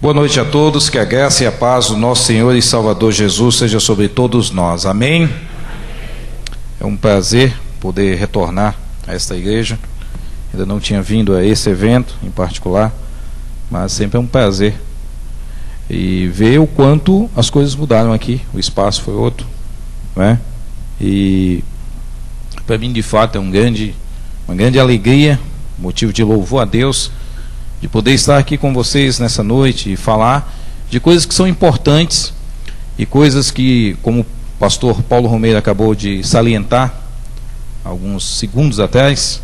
Boa noite a todos, que a graça e a paz do nosso Senhor e Salvador Jesus seja sobre todos nós. Amém? É um prazer poder retornar a esta igreja. Ainda não tinha vindo a esse evento em particular, mas sempre é um prazer. E ver o quanto as coisas mudaram aqui, o espaço foi outro, né? E para mim, de fato, é uma grande alegria, motivo de louvor a Deus, de poder estar aqui com vocês nessa noite e falar de coisas que são importantes e coisas que, como o pastor Paulo Romeiro acabou de salientar alguns segundos atrás,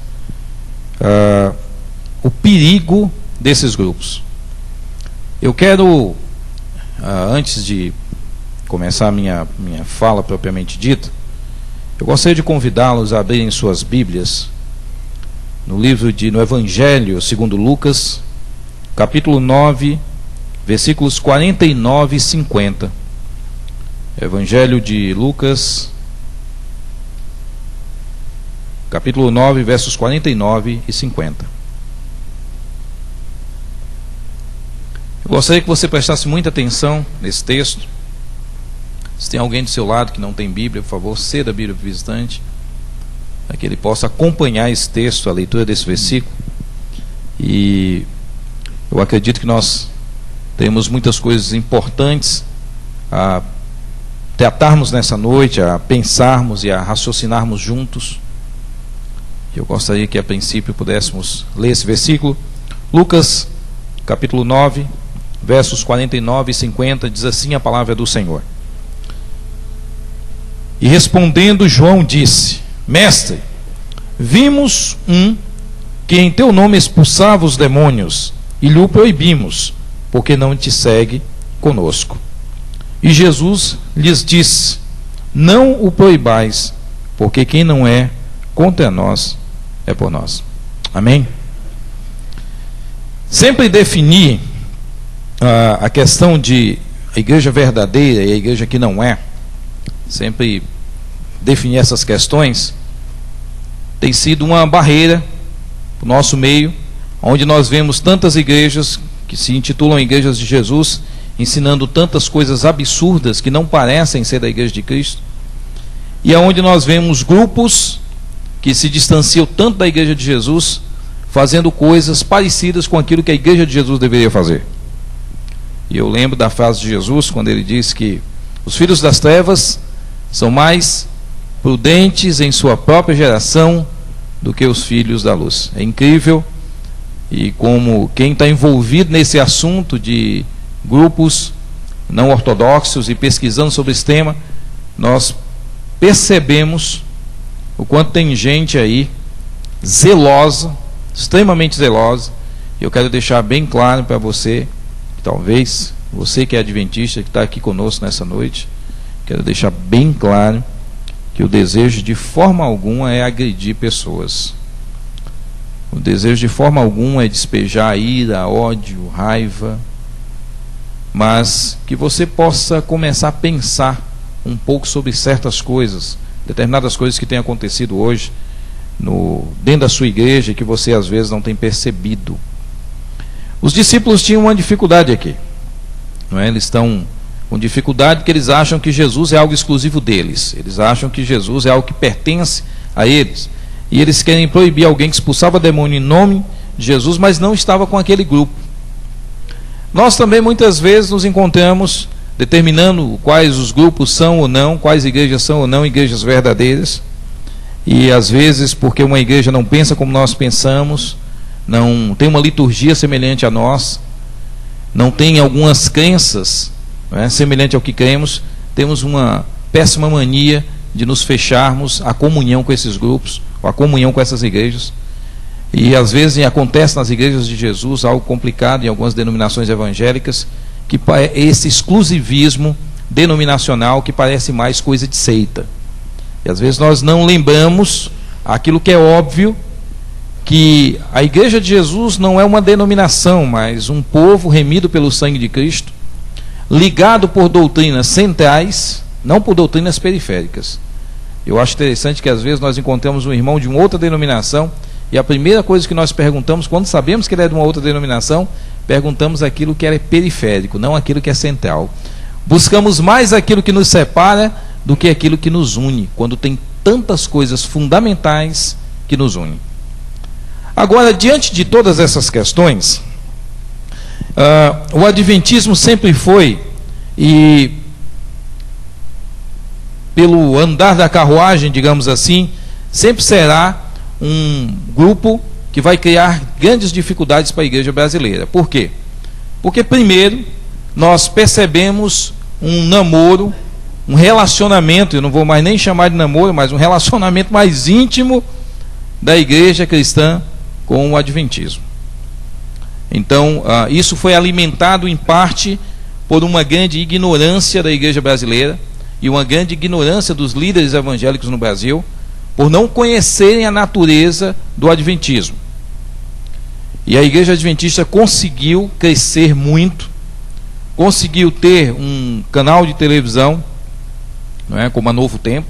o perigo desses grupos. Eu quero, antes de começar a minha fala propriamente dita, eu gostaria de convidá-los a abrirem suas Bíblias no Evangelho segundo Lucas, capítulo 9, versículos 49 e 50. Evangelho de Lucas, capítulo 9, versos 49 e 50. Eu gostaria que você prestasse muita atenção nesse texto. Se tem alguém do seu lado que não tem Bíblia, por favor, ceda a Bíblia para o visitante, para que ele possa acompanhar esse texto, a leitura desse versículo. E eu acredito que nós temos muitas coisas importantes a tratarmos nessa noite, a pensarmos e a raciocinarmos juntos. Eu gostaria que a princípio pudéssemos ler esse versículo. Lucas, capítulo 9, versos 49 e 50, diz assim a palavra do Senhor. E respondendo João disse: Mestre, vimos um que em teu nome expulsava os demônios, e lhe o proibimos, porque não te segue conosco. E Jesus lhes disse: Não o proibais, porque quem não é contra nós é por nós. Amém? Sempre defini a questão de a igreja verdadeira e a igreja que não é. Sempre definir essas questões tem sido uma barreira para o nosso meio, onde nós vemos tantas igrejas que se intitulam igrejas de Jesus, ensinando tantas coisas absurdas que não parecem ser da igreja de Cristo, e aonde nós vemos grupos que se distanciam tanto da igreja de Jesus, fazendo coisas parecidas com aquilo que a igreja de Jesus deveria fazer. E eu lembro da frase de Jesus, quando ele diz que os filhos das trevas são mais prudentes em sua própria geração do que os filhos da luz. É incrível, e como quem está envolvido nesse assunto de grupos não ortodoxos e pesquisando sobre esse tema, nós percebemos o quanto tem gente aí zelosa, extremamente zelosa. E eu quero deixar bem claro para você, talvez você que é adventista, que está aqui conosco nessa noite, quero deixar bem claro que o desejo de forma alguma é agredir pessoas. O desejo de forma alguma é despejar ira, ódio, raiva, mas que você possa começar a pensar um pouco sobre certas coisas, determinadas coisas que têm acontecido hoje dentro da sua igreja, que você às vezes não tem percebido. Os discípulos tinham uma dificuldade aqui, não é? Eles estão com dificuldade porque eles acham que Jesus é algo exclusivo deles. Eles acham que Jesus é algo que pertence a eles. E eles querem proibir alguém que expulsava demônio em nome de Jesus, mas não estava com aquele grupo. Nós também muitas vezes nos encontramos determinando quais os grupos são ou não, quais igrejas são ou não igrejas verdadeiras. E às vezes, porque uma igreja não pensa como nós pensamos, não tem uma liturgia semelhante a nós, não tem algumas crenças, semelhante ao que cremos, temos uma péssima mania de nos fecharmos à comunhão com esses grupos, ou à comunhão com essas igrejas. E às vezes acontece nas igrejas de Jesus algo complicado em algumas denominações evangélicas, que é esse exclusivismo denominacional que parece mais coisa de seita. E às vezes nós não lembramos aquilo que é óbvio, que a igreja de Jesus não é uma denominação, mas um povo remido pelo sangue de Cristo, ligado por doutrinas centrais, não por doutrinas periféricas. Eu acho interessante que às vezes nós encontramos um irmão de uma outra denominação, e a primeira coisa que nós perguntamos, quando sabemos que ele é de uma outra denominação, perguntamos aquilo que é periférico, não aquilo que é central. Buscamos mais aquilo que nos separa do que aquilo que nos une, quando tem tantas coisas fundamentais que nos unem. Agora, diante de todas essas questões, o adventismo sempre foi, e pelo andar da carruagem, digamos assim, sempre será um grupo que vai criar grandes dificuldades para a igreja brasileira. Por quê? Porque, primeiro, nós percebemos um namoro, um relacionamento, eu não vou mais nem chamar de namoro, mas um relacionamento mais íntimo da igreja cristã com o adventismo. Então, isso foi alimentado em parte por uma grande ignorância da igreja brasileira e uma grande ignorância dos líderes evangélicos no Brasil, por não conhecerem a natureza do adventismo. E a igreja adventista conseguiu crescer muito, conseguiu ter um canal de televisão, não é, como a Novo Tempo,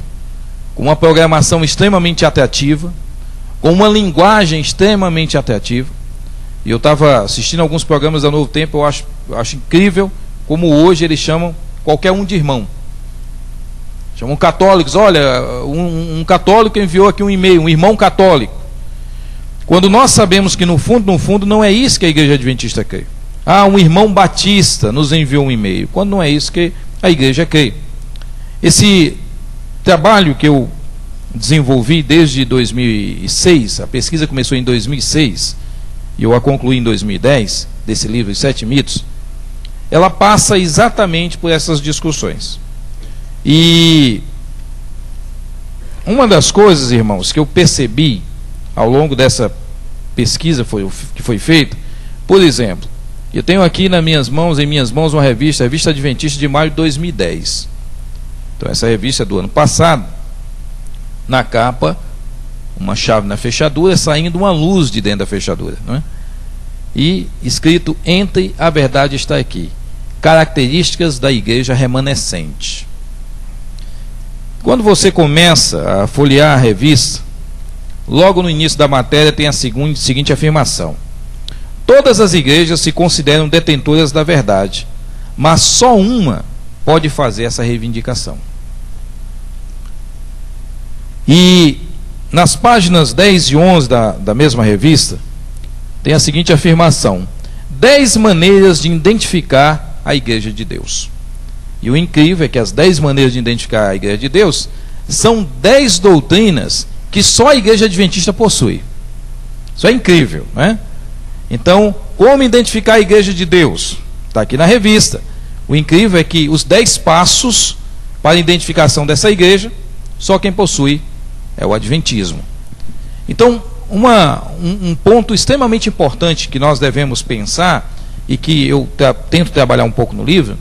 com uma programação extremamente atrativa, com uma linguagem extremamente atrativa. E eu estava assistindo alguns programas da Novo Tempo, eu acho incrível como hoje eles chamam qualquer um de irmão. Chamam católicos, olha, um católico enviou aqui um e-mail, um irmão católico. Quando nós sabemos que no fundo não é isso que a igreja adventista crê. Um irmão batista nos enviou um e-mail, quando não é isso que a igreja crê. Esse trabalho que eu desenvolvi desde 2006, a pesquisa começou em 2006, e eu a concluí em 2010, desse livro, Os 7 Mitos, ela passa exatamente por essas discussões. E uma das coisas, irmãos, que eu percebi ao longo dessa pesquisa que foi feita, por exemplo, eu tenho aqui em minhas mãos uma revista, a Revista Adventista de maio de 2010. Então essa revista é do ano passado. Na capa, uma chave na fechadura, saindo uma luz de dentro da fechadura, não é? E escrito: entre a verdade está aqui. Características da igreja remanescente. Quando você começa a folhear a revista, logo no início da matéria tem a seguinte afirmação: todas as igrejas se consideram detentoras da verdade, mas só uma pode fazer essa reivindicação. E nas páginas 10 e 11 da mesma revista, tem a seguinte afirmação: 10 maneiras de identificar a igreja de Deus. E o incrível é que as 10 maneiras de identificar a igreja de Deus são 10 doutrinas que só a igreja adventista possui. Isso é incrível, né? Então, como identificar a igreja de Deus? Está aqui na revista. O incrível é que os 10 passos para a identificação dessa igreja, só quem possui é o adventismo. Então, um ponto extremamente importante que nós devemos pensar, e que eu tento trabalhar um pouco no livro,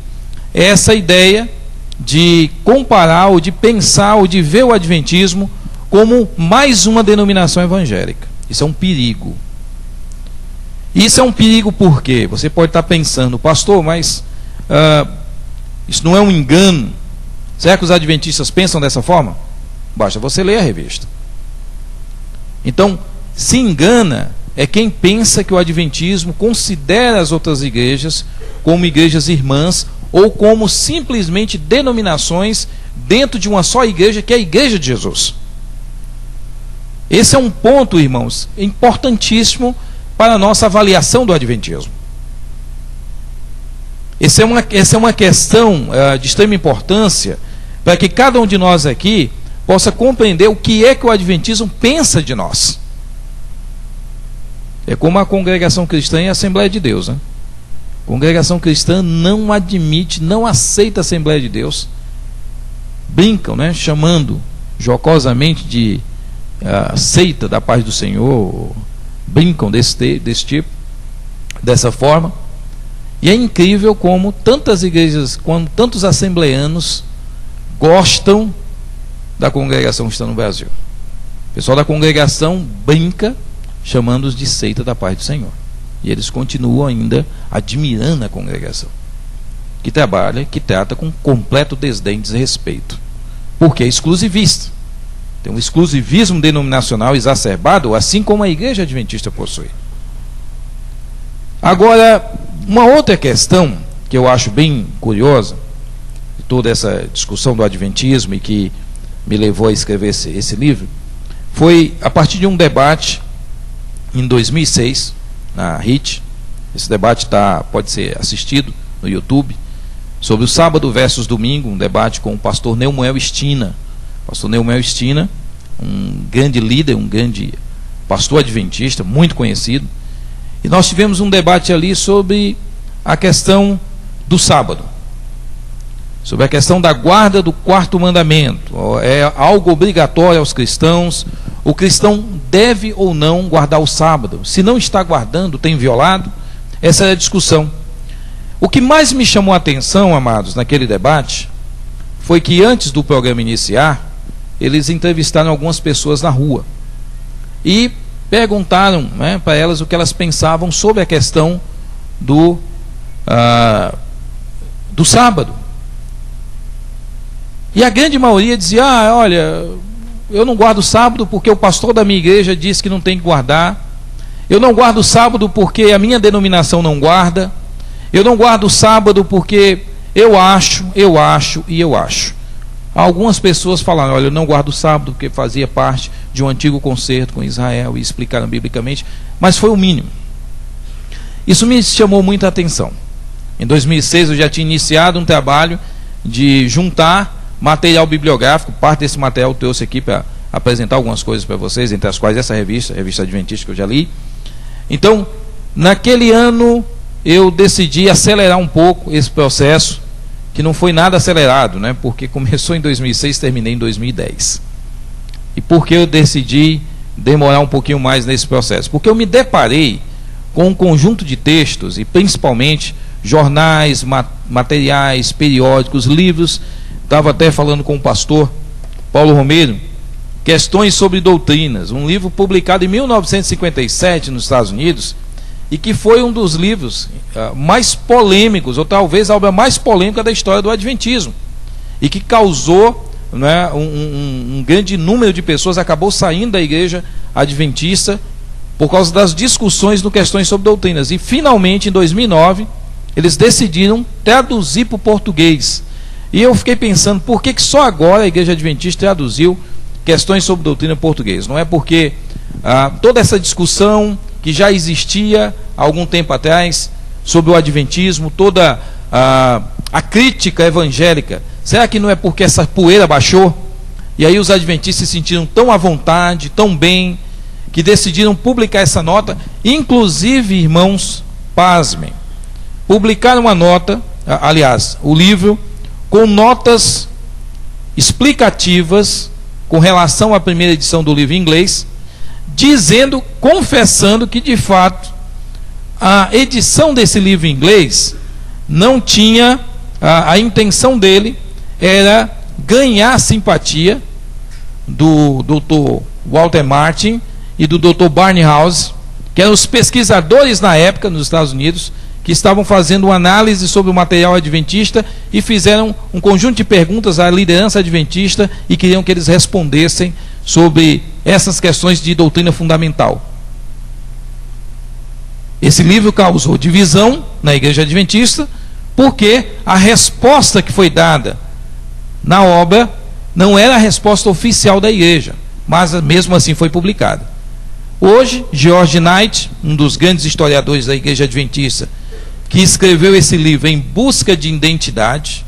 é essa ideia de comparar, ou de pensar, ou de ver o adventismo como mais uma denominação evangélica. Isso é um perigo. Isso é um perigo porque você pode estar pensando: pastor, mas isso não é um engano? Será que os adventistas pensam dessa forma? Basta você ler a revista. Então, se engana é quem pensa que o adventismo considera as outras igrejas como igrejas irmãs, ou como simplesmente denominações dentro de uma só igreja, que é a igreja de Jesus. Esse é um ponto, irmãos, importantíssimo para a nossa avaliação do adventismo. Essa é uma questão de extrema importância, para que cada um de nós aqui possa compreender o que é que o adventismo pensa de nós. É como a congregação cristã e a Assembleia de Deus, né? A congregação cristã não admite, não aceita a Assembleia de Deus. Brincam, né? Chamando jocosamente de seita da paz do Senhor. Brincam desse tipo, dessa forma. E é incrível como tantas igrejas, como tantos assembleanos gostam da congregação que está no Brasil. O pessoal da congregação brinca chamando-os de seita da paz do Senhor. E eles continuam ainda admirando a congregação, que trabalha, que trata com completo desdém e desrespeito, porque é exclusivista. Tem um exclusivismo denominacional exacerbado, assim como a igreja adventista possui. Agora, uma outra questão que eu acho bem curiosa, de toda essa discussão do adventismo e que me levou a escrever esse livro, foi a partir de um debate em 2006, na RIT. Esse debate pode ser assistido no YouTube, sobre o sábado versus domingo, um debate com o pastor Neumael Stina. Pastor Neumael Stina, um grande líder, um grande pastor adventista, muito conhecido. E nós tivemos um debate ali sobre a questão do sábado, sobre a questão da guarda do quarto mandamento. É algo obrigatório aos cristãos? O cristão deve ou não guardar o sábado? Se não está guardando, tem violado? Essa é a discussão. O que mais me chamou a atenção, amados, naquele debate, foi que antes do programa iniciar, eles entrevistaram algumas pessoas na rua e perguntaram, né, para elas o que elas pensavam sobre a questão do sábado. E a grande maioria dizia: olha, eu não guardo sábado porque o pastor da minha igreja disse que não tem que guardar. Eu não guardo sábado porque a minha denominação não guarda. Eu não guardo sábado porque eu acho. Algumas pessoas falaram: olha, eu não guardo sábado porque fazia parte de um antigo concerto com Israel, e explicaram biblicamente, mas foi o mínimo. Isso me chamou muita atenção. Em 2006 eu já tinha iniciado um trabalho de juntar material bibliográfico. Parte desse material eu trouxe aqui para apresentar algumas coisas para vocês, entre as quais essa revista, a Revista Adventista, que eu já li. Então, naquele ano, eu decidi acelerar um pouco esse processo, que não foi nada acelerado, né? Porque começou em 2006, terminei em 2010. E por que eu decidi demorar um pouquinho mais nesse processo? Porque eu me deparei com um conjunto de textos, e principalmente jornais, materiais, periódicos, livros. Estava até falando com o pastor Paulo Romero, Questões sobre Doutrinas, um livro publicado em 1957 nos Estados Unidos, e que foi um dos livros mais polêmicos, ou talvez a obra mais polêmica da história do adventismo, e que causou, né, um grande número de pessoas acabou saindo da igreja adventista por causa das discussões no Questões sobre Doutrinas. E finalmente, em 2009, eles decidiram traduzir para o português. E eu fiquei pensando, por que só agora a igreja adventista traduziu Questões sobre Doutrina em português? Não é porque toda essa discussão que já existia há algum tempo atrás sobre o adventismo, toda a crítica evangélica, será que não é porque essa poeira baixou? E aí os adventistas se sentiram tão à vontade, tão bem, que decidiram publicar essa nota. Inclusive, irmãos, pasmem, publicaram uma nota, aliás, o livro, com notas explicativas com relação à primeira edição do livro em inglês, dizendo, confessando que de fato a edição desse livro em inglês não tinha, a intenção dele era ganhar a simpatia do Dr. Walter Martin e do Dr. Barnhouse, que eram os pesquisadores na época nos Estados Unidos, que estavam fazendo uma análise sobre o material adventista e fizeram um conjunto de perguntas à liderança adventista e queriam que eles respondessem sobre essas questões de doutrina fundamental. Esse livro causou divisão na igreja adventista, porque a resposta que foi dada na obra não era a resposta oficial da igreja, mas mesmo assim foi publicada. Hoje, George Knight, um dos grandes historiadores da igreja adventista, que escreveu esse livro Em Busca de Identidade,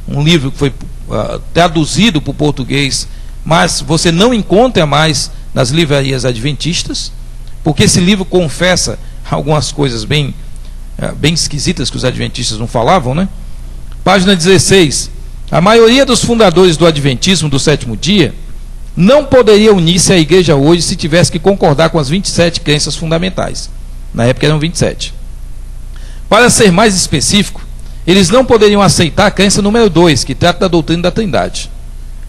um livro que foi traduzido para o português, mas você não encontra mais nas livrarias adventistas, porque esse livro confessa algumas coisas bem esquisitas que os adventistas não falavam, né? Página 16. A maioria dos fundadores do adventismo do sétimo dia não poderia unir-se à igreja hoje se tivesse que concordar com as 27 crenças fundamentais. Na época eram 27. Para ser mais específico, eles não poderiam aceitar a crença número 2, que trata da doutrina da Trindade.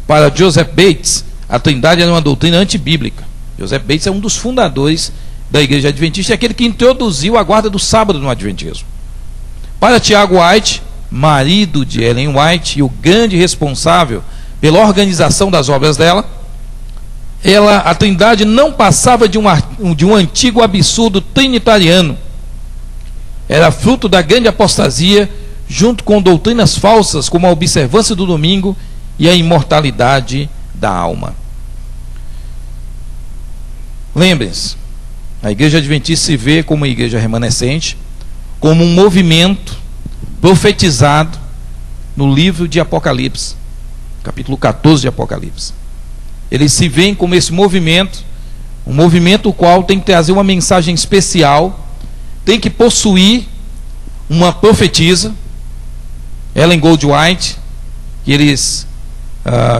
Para Joseph Bates, a Trindade era uma doutrina antibíblica. Joseph Bates é um dos fundadores da igreja adventista, é aquele que introduziu a guarda do sábado no adventismo. Para Tiago White, marido de Ellen White e o grande responsável pela organização das obras dela, a Trindade não passava de um antigo absurdo trinitariano, era fruto da grande apostasia, junto com doutrinas falsas como a observância do domingo e a imortalidade da alma. Lembrem-se, a Igreja Adventista se vê como uma igreja remanescente, como um movimento profetizado no livro de Apocalipse, capítulo 14 de Apocalipse. Eles se veem como esse movimento, um movimento o qual tem que trazer uma mensagem especial, tem que possuir uma profetisa, Ellen Goldwhite, que eles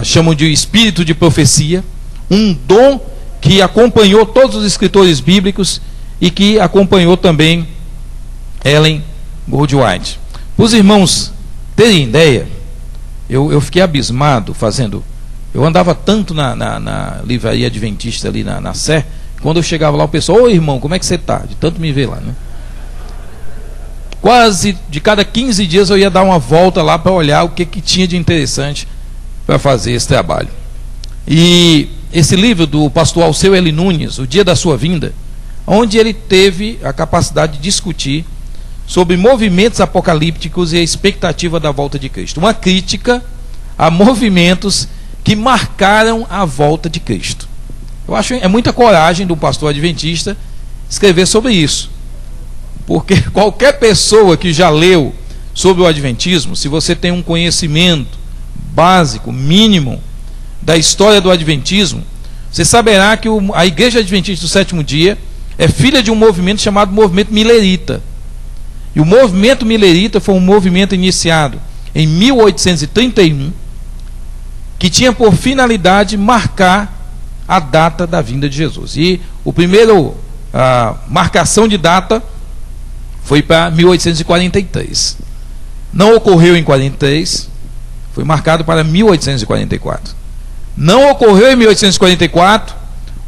chamam de espírito de profecia, um dom que acompanhou todos os escritores bíblicos e que acompanhou também Ellen Goldwhite. Para os irmãos terem ideia, eu fiquei abismado fazendo. Eu andava tanto na livraria adventista ali na Sé, quando eu chegava lá o pessoal, ô irmão, como é que você está? De tanto me ver lá, né? Quase de cada 15 dias eu ia dar uma volta lá para olhar o que tinha de interessante para fazer esse trabalho. E esse livro do pastor Alceu L. Nunes, O Dia da Sua Vinda, onde ele teve a capacidade de discutir sobre movimentos apocalípticos e a expectativa da volta de Cristo. Uma crítica a movimentos que marcaram a volta de Cristo. Eu acho que é muita coragem do pastor adventista escrever sobre isso. Porque qualquer pessoa que já leu sobre o adventismo, se você tem um conhecimento básico, mínimo, da história do adventismo, você saberá que a Igreja Adventista do Sétimo Dia é filha de um movimento chamado movimento milerita. E o movimento milerita foi um movimento iniciado em 1831, que tinha por finalidade marcar a data da vinda de Jesus. E o primeiro marcação de data foi para 1843. Não ocorreu em 43, foi marcado para 1844. Não ocorreu em 1844,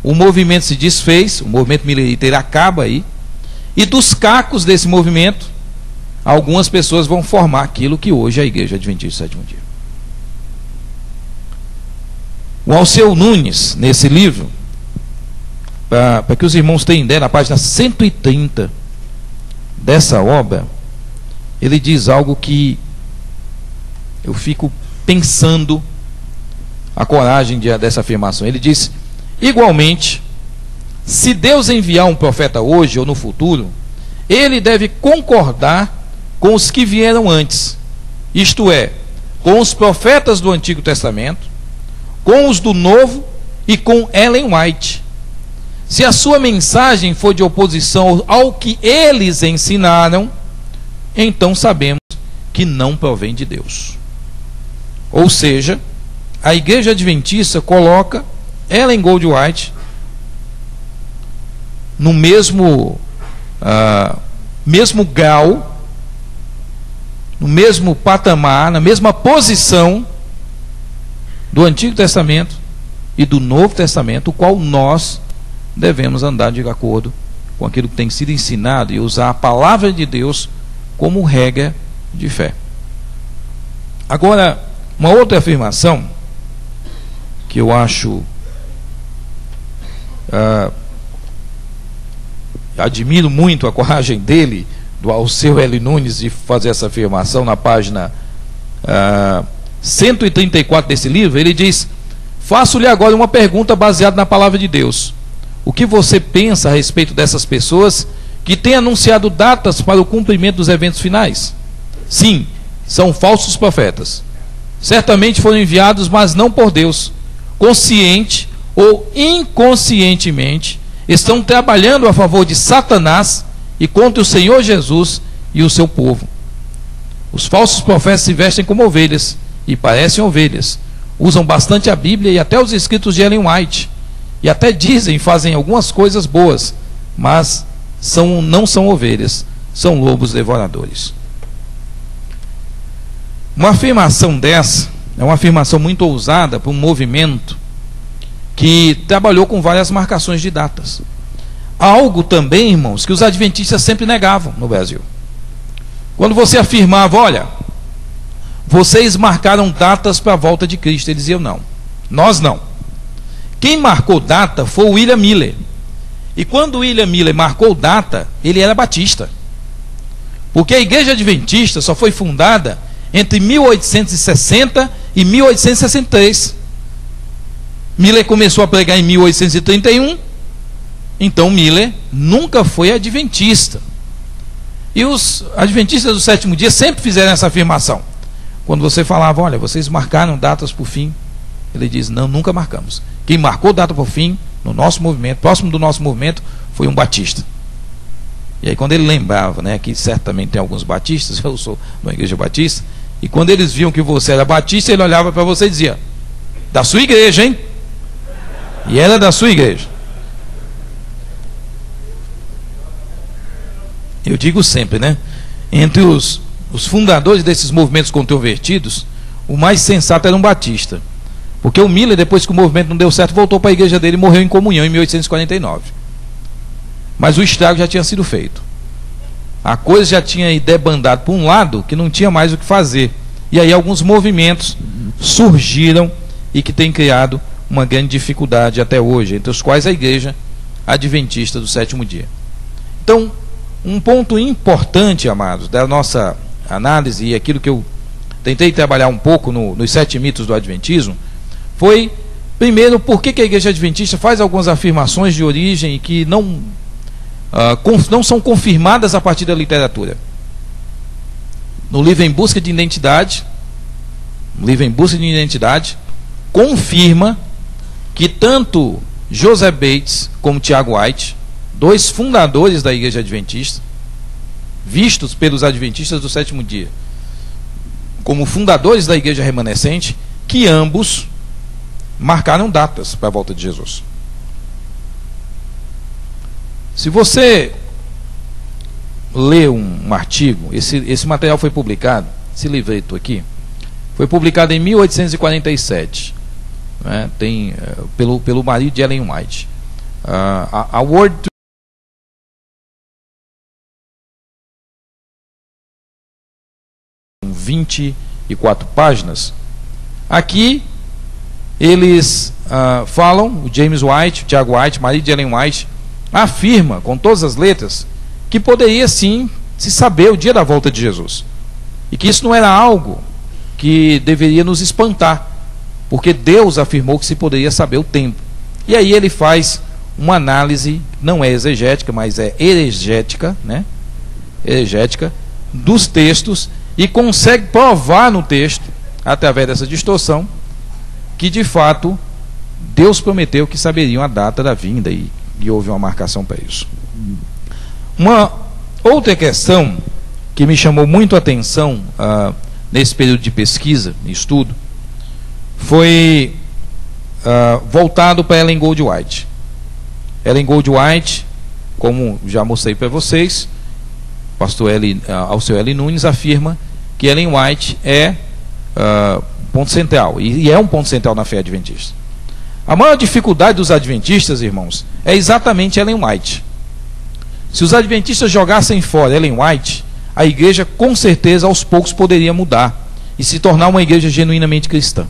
o movimento se desfez, o movimento milerita ele acaba aí, e dos cacos desse movimento, algumas pessoas vão formar aquilo que hoje é a Igreja Adventista do Sétimo Dia. O Alceu Nunes, nesse livro, para que os irmãos tenham ideia, na página 130 dessa obra, ele diz algo que eu fico pensando a coragem dessa afirmação. Ele diz: igualmente, se Deus enviar um profeta hoje ou no futuro, ele deve concordar com os que vieram antes, isto é, com os profetas do Antigo Testamento, com os do Novo e com Ellen White. Se a sua mensagem for de oposição ao que eles ensinaram, então sabemos que não provém de Deus. Ou seja, a Igreja Adventista coloca Ellen Goldwhite no mesmo grau, no mesmo patamar, na mesma posição do Antigo Testamento e do Novo Testamento, o qual nós devemos andar de acordo com aquilo que tem sido ensinado e usar a palavra de Deus como regra de fé. Agora, uma outra afirmação que eu acho admiro muito a coragem dele, do Alceu L. Nunes, de fazer essa afirmação na página 134 desse livro. Ele diz: faço-lhe agora uma pergunta baseada na palavra de Deus. O que você pensa a respeito dessas pessoas que têm anunciado datas para o cumprimento dos eventos finais? Sim, são falsos profetas. Certamente foram enviados, mas não por Deus. Consciente ou inconscientemente, estão trabalhando a favor de Satanás e contra o Senhor Jesus e o seu povo. Os falsos profetas se vestem como ovelhas e parecem ovelhas. Usam bastante a Bíblia e até os escritos de Ellen White. E até dizem, fazem algumas coisas boas, mas não são ovelhas, são lobos devoradores. Uma afirmação dessa é uma afirmação muito ousada para um movimento que trabalhou com várias marcações de datas. Algo também, irmãos, que os adventistas sempre negavam no Brasil. Quando você afirmava: olha, vocês marcaram datas para a volta de Cristo, eles diziam: não, nós não. Quem marcou data foi o William Miller. E quando o William Miller marcou data, ele era batista. Porque a Igreja Adventista só foi fundada entre 1860 e 1863. Miller começou a pregar em 1831, então Miller nunca foi adventista. E os adventistas do sétimo dia sempre fizeram essa afirmação. Quando você falava, olha, vocês marcaram datas por fim, ele diz, não, nunca marcamos. Quem marcou data por fim, no nosso movimento, próximo do nosso movimento, foi um batista. E aí quando ele lembrava, né, que certamente tem alguns batistas, eu sou de uma igreja batista, e quando eles viam que você era batista, ele olhava para você e dizia, da sua igreja, hein? E era da sua igreja. Eu digo sempre, né? Entre os fundadores desses movimentos controvertidos, o mais sensato era um batista. Porque o Miller, depois que o movimento não deu certo, voltou para a igreja dele e morreu em comunhão em 1849. Mas o estrago já tinha sido feito. A coisa já tinha debandado por um lado que não tinha mais o que fazer. E aí alguns movimentos surgiram e que têm criado uma grande dificuldade até hoje, entre os quais a Igreja Adventista do Sétimo Dia. Então, um ponto importante, amados, da nossa análise, e aquilo que eu tentei trabalhar um pouco nos 7 mitos do Adventismo, foi, primeiro, por que a Igreja Adventista faz algumas afirmações de origem que não são confirmadas a partir da literatura. No livro Em Busca de Identidade, confirma que tanto Joseph Bates como Tiago White, dois fundadores da Igreja Adventista, vistos pelos Adventistas do Sétimo Dia como fundadores da Igreja Remanescente, que ambos marcaram datas para a volta de Jesus. Se você lê um artigo, esse material foi publicado, esse livreto aqui, foi publicado em 1847, né, pelo marido de Ellen White. A Word 24 páginas. Aqui eles falam, o James White, o Tiago White, marido de Ellen White, afirma com todas as letras que poderia sim se saber o dia da volta de Jesus, e que isso não era algo que deveria nos espantar, porque Deus afirmou que se poderia saber o tempo. E aí ele faz uma análise, não é exegética, mas é heregética, né? Heregética dos textos, e consegue provar no texto, através dessa distorção, que de fato Deus prometeu que saberiam a data da vinda, e houve uma marcação para isso. Uma outra questão que me chamou muito a atenção nesse período de pesquisa e estudo foi voltado para Ellen Goldwhite. Ellen Goldwhite, como já mostrei para vocês, pastor Alceu L. Nunes afirma que Ellen White é ponto central, e é um ponto central na fé adventista. A maior dificuldade dos adventistas, irmãos, é exatamente Ellen White. Se os adventistas jogassem fora Ellen White, a igreja com certeza aos poucos poderia mudar e se tornar uma igreja genuinamente cristã.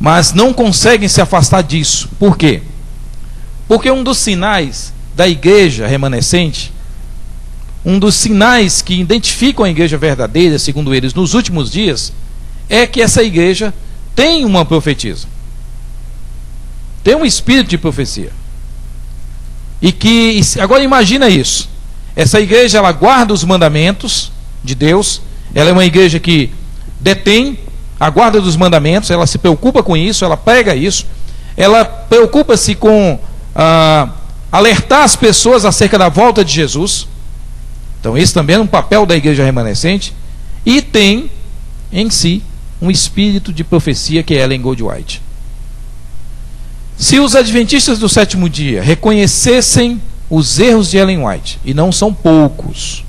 Mas não conseguem se afastar disso. Por quê? Porque um dos sinais da igreja remanescente, um dos sinais que identificam a igreja verdadeira, segundo eles, nos últimos dias, é que essa igreja tem uma profetisa, tem um espírito de profecia. E que, agora imagina isso, essa igreja, ela guarda os mandamentos de Deus, ela é uma igreja que detém a guarda dos mandamentos, ela se preocupa com isso, ela prega isso, ela preocupa-se com alertar as pessoas acerca da volta de Jesus. Então esse também é um papel da igreja remanescente, e tem em si um espírito de profecia, que é Ellen Goldwhite. Se os adventistas do sétimo dia reconhecessem os erros de Ellen White, e não são poucos,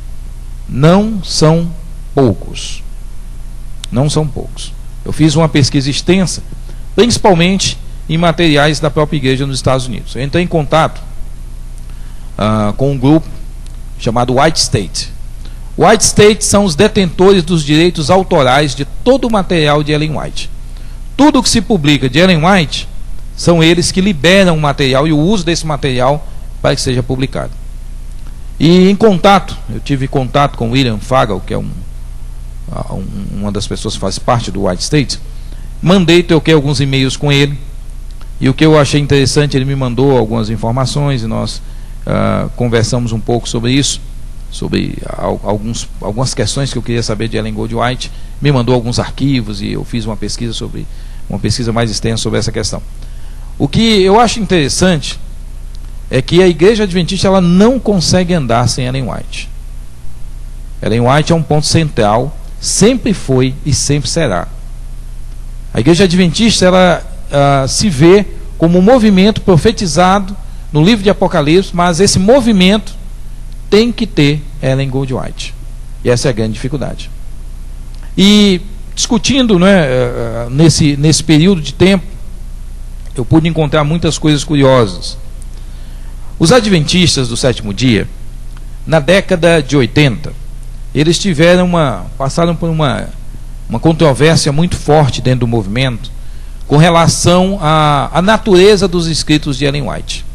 não são poucos, eu fiz uma pesquisa extensa, principalmente em materiais da própria igreja nos Estados Unidos. Eu entrei em contato com um grupo chamado White State. White State são os detentores dos direitos autorais de todo o material de Ellen White. Tudo que se publica de Ellen White, são eles que liberam o material e o uso desse material para que seja publicado. E eu tive contato com William Fagal, que é uma das pessoas que faz parte do White State. Troquei alguns e-mails com ele, e o que eu achei interessante, ele me mandou algumas informações, e nós conversamos um pouco sobre isso, sobre algumas questões que eu queria saber de Ellen Goldwhite. Me mandou alguns arquivos, e eu fiz uma pesquisa mais extensa sobre essa questão. O que eu acho interessante é que a Igreja Adventista ela não consegue andar sem Ellen White. Ellen White é um ponto central, sempre foi e sempre será. A Igreja Adventista ela se vê como um movimento profetizado no livro de Apocalipse, mas esse movimento tem que ter Ellen Goldwhite. E essa é a grande dificuldade. E discutindo, nesse período de tempo, eu pude encontrar muitas coisas curiosas. Os adventistas do sétimo dia, na década de 80, eles passaram por uma controvérsia muito forte dentro do movimento com relação à natureza dos escritos de Ellen White.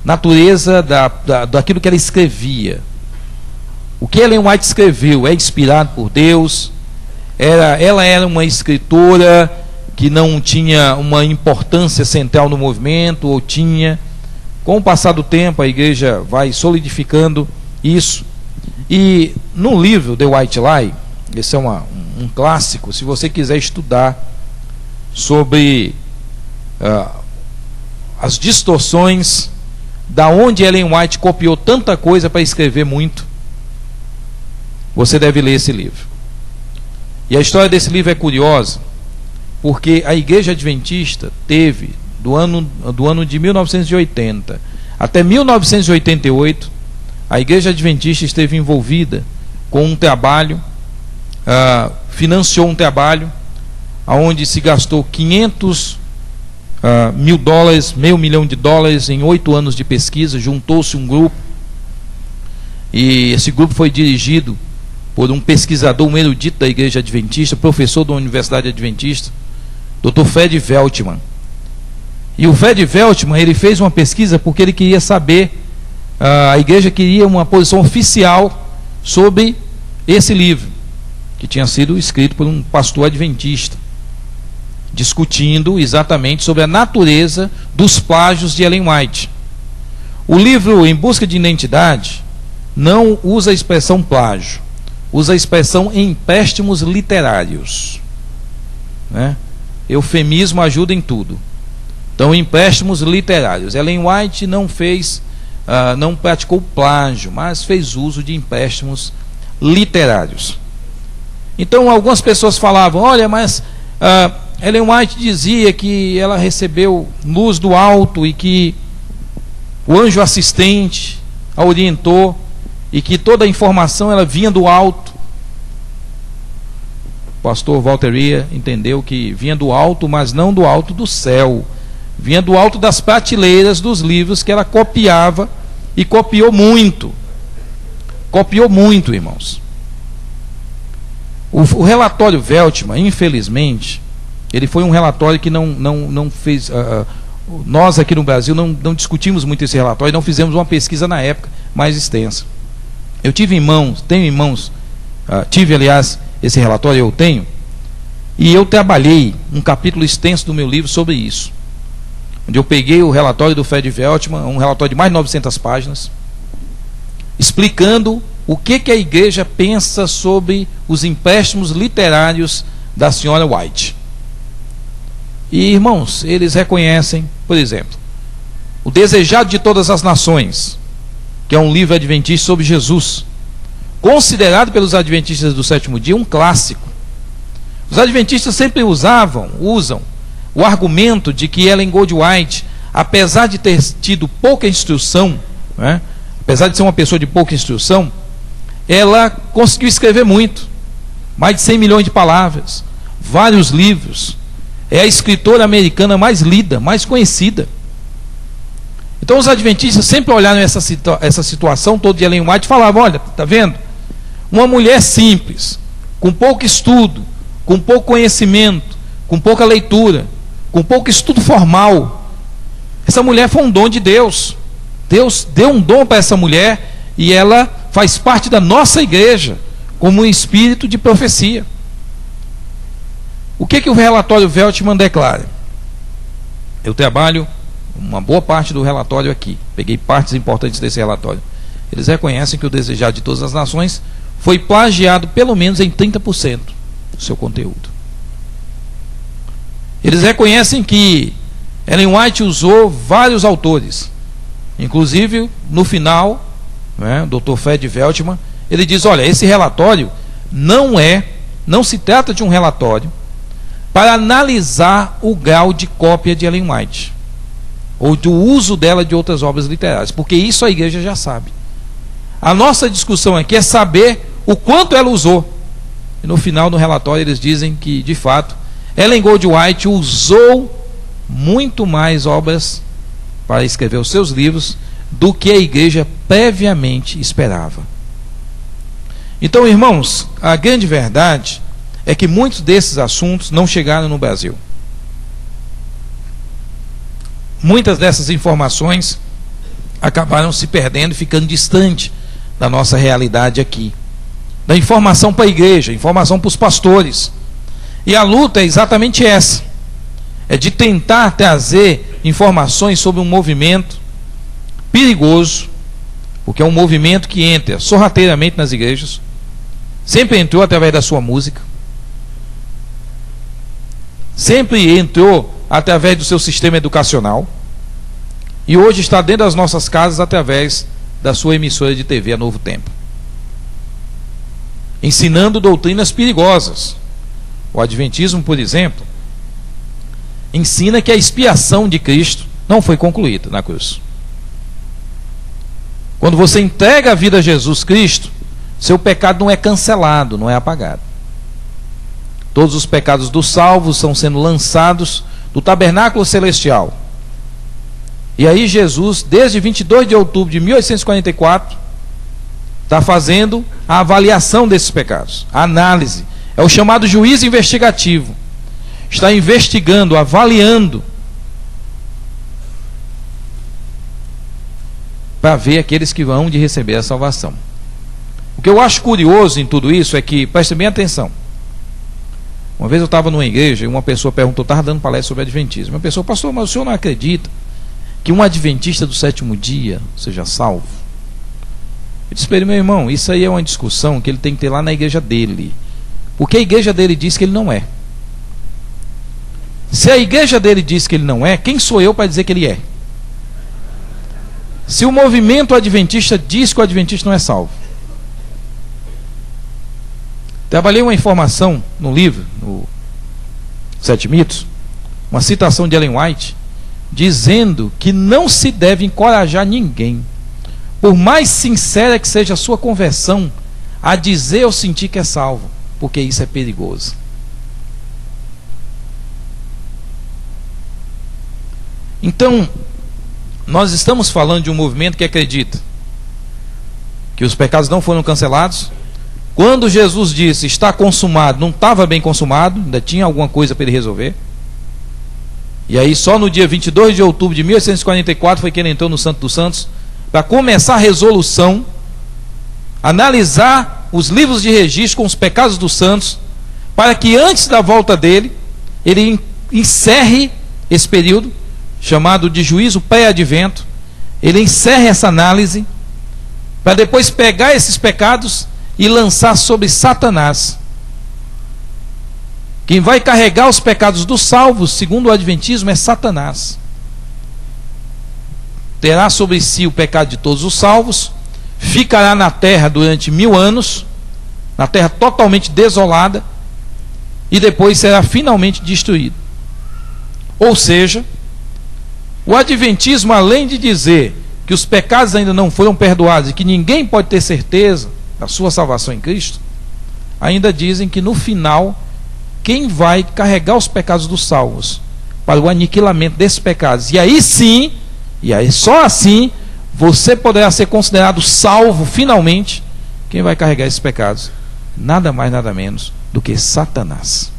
Natureza daquilo que ela escrevia. O que Ellen White escreveu é inspirado por Deus. Ela era uma escritora que não tinha uma importância central no movimento, ou tinha. Com o passar do tempo, a igreja vai solidificando isso. E no livro The White Lie, esse é um clássico, se você quiser estudar sobre as distorções, da onde Ellen White copiou tanta coisa para escrever muito, você deve ler esse livro. E a história desse livro é curiosa, porque a Igreja Adventista teve, do ano de 1980 até 1988, a Igreja Adventista esteve envolvida com um trabalho, financiou um trabalho, onde se gastou $500 mil, $500 mil em 8 anos de pesquisa. Juntou-se um grupo, e esse grupo foi dirigido por um pesquisador, um erudito da Igreja Adventista, professor da Universidade Adventista, Dr. Fred Veltman. E o Fred Veltman, ele fez uma pesquisa porque ele queria saber, a igreja queria uma posição oficial sobre esse livro, que tinha sido escrito por um pastor adventista, discutindo exatamente sobre a natureza dos plágios de Ellen White. O livro Em Busca de Identidade não usa a expressão plágio, usa a expressão empréstimos literários, Eufemismo ajuda em tudo. Então, empréstimos literários. Ellen White não praticou plágio, mas fez uso de empréstimos literários. Então, algumas pessoas falavam: olha, mas Ellen White dizia que ela recebeu luz do alto e que o anjo assistente a orientou, e que toda a informação ela vinha do alto. O pastor Walter Ria entendeu que vinha do alto, mas não do alto do céu, vinha do alto das prateleiras dos livros que ela copiava, e copiou muito, irmãos. O relatório Veltman, infelizmente, ele foi um relatório que não fez. Nós aqui no Brasil não discutimos muito esse relatório, não fizemos uma pesquisa na época mais extensa. Eu tive aliás, esse relatório eu tenho, e eu trabalhei um capítulo extenso do meu livro sobre isso, onde eu peguei o relatório do Fred Veltman, um relatório de mais de 900 páginas, explicando o que a igreja pensa sobre os empréstimos literários da senhora White. E, irmãos, eles reconhecem, por exemplo, O Desejado de Todas as Nações, que é um livro adventista sobre Jesus, considerado pelos adventistas do sétimo dia um clássico. Os adventistas sempre usam o argumento de que Ellen Goldwhite, apesar de ter tido pouca instrução, apesar de ser uma pessoa de pouca instrução, ela conseguiu escrever muito, mais de 100 milhões de palavras, vários livros, é a escritora americana mais lida, mais conhecida. Então os adventistas sempre olharam essa situação toda de Ellen White e falavam: olha, está vendo? Uma mulher simples, com pouco estudo, com pouco conhecimento, com pouca leitura, com pouco estudo formal, essa mulher foi um dom de Deus. Deus deu um dom para essa mulher e ela faz parte da nossa igreja como um espírito de profecia. O que o relatório Veltman declara? Eu trabalho uma boa parte do relatório aqui, peguei partes importantes desse relatório. Eles reconhecem que o Desejado de Todas as Nações foi plagiado pelo menos em 30% do seu conteúdo. Eles reconhecem que Ellen White usou vários autores, inclusive no final, né, o Dr. Fred Veltman, ele diz: olha, esse relatório não se trata de um relatório para analisar o grau de cópia de Ellen White, ou do uso dela de outras obras literárias, porque isso a igreja já sabe. A nossa discussão aqui é saber o quanto ela usou. E no final do relatório eles dizem que, de fato, Ellen White usou muito mais obras para escrever os seus livros do que a igreja previamente esperava. Então, irmãos, a grande verdade é que muitos desses assuntos não chegaram no Brasil. Muitas dessas informações acabaram se perdendo e ficando distante da nossa realidade aqui. Da informação para a igreja, informação para os pastores. E a luta é exatamente essa. É de tentar trazer informações sobre um movimento perigoso, porque é um movimento que entra sorrateiramente nas igrejas, sempre entrou através da sua música, sempre entrou através do seu sistema educacional, e hoje está dentro das nossas casas através da sua emissora de TV, a Novo Tempo, ensinando doutrinas perigosas. O Adventismo, por exemplo, ensina que a expiação de Cristo não foi concluída na cruz. Quando você entrega a vida a Jesus Cristo, seu pecado não é cancelado, não é apagado. Todos os pecados dos salvos estão sendo lançados do tabernáculo celestial. E aí Jesus, desde 22 de outubro de 1844, está fazendo a avaliação desses pecados, a análise. É o chamado juízo investigativo. Está investigando, avaliando, para ver aqueles que vão de receber a salvação. O que eu acho curioso em tudo isso é que, prestem bem atenção, uma vez eu estava numa igreja e uma pessoa perguntou, estava dando palestra sobre Adventismo. Uma pessoa: pastor, mas o senhor não acredita que um adventista do sétimo dia seja salvo? Eu disse para ele: meu irmão, isso aí é uma discussão que ele tem que ter lá na igreja dele, porque a igreja dele diz que ele não é. Se a igreja dele diz que ele não é, quem sou eu para dizer que ele é? Se o movimento adventista diz que o adventista não é salvo. Trabalhei uma informação no livro, no Sete Mitos, uma citação de Ellen White, dizendo que não se deve encorajar ninguém, por mais sincera que seja a sua conversão, a dizer ou sentir que é salvo, porque isso é perigoso. Então, nós estamos falando de um movimento que acredita que os pecados não foram cancelados. Quando Jesus disse está consumado, não estava bem consumado, ainda tinha alguma coisa para ele resolver. E aí só no dia 22 de outubro de 1844 foi que ele entrou no Santo dos Santos para começar a resolução, analisar os livros de registro com os pecados dos santos, para que antes da volta dele, ele encerre esse período chamado de juízo pré-advento. Ele encerra essa análise para depois pegar esses pecados e lançar sobre Satanás. Quem vai carregar os pecados dos salvos, segundo o Adventismo, é Satanás. Terá sobre si o pecado de todos os salvos, ficará na terra durante 1000 anos, na terra totalmente desolada, e depois será finalmente destruído. Ou seja, o Adventismo, além de dizer que os pecados ainda não foram perdoados e que ninguém pode ter certeza da sua salvação em Cristo, ainda dizem que no final, quem vai carregar os pecados dos salvos para o aniquilamento desses pecados, e aí sim, e aí só assim, você poderá ser considerado salvo finalmente. Quem vai carregar esses pecados? Nada mais, nada menos do que Satanás.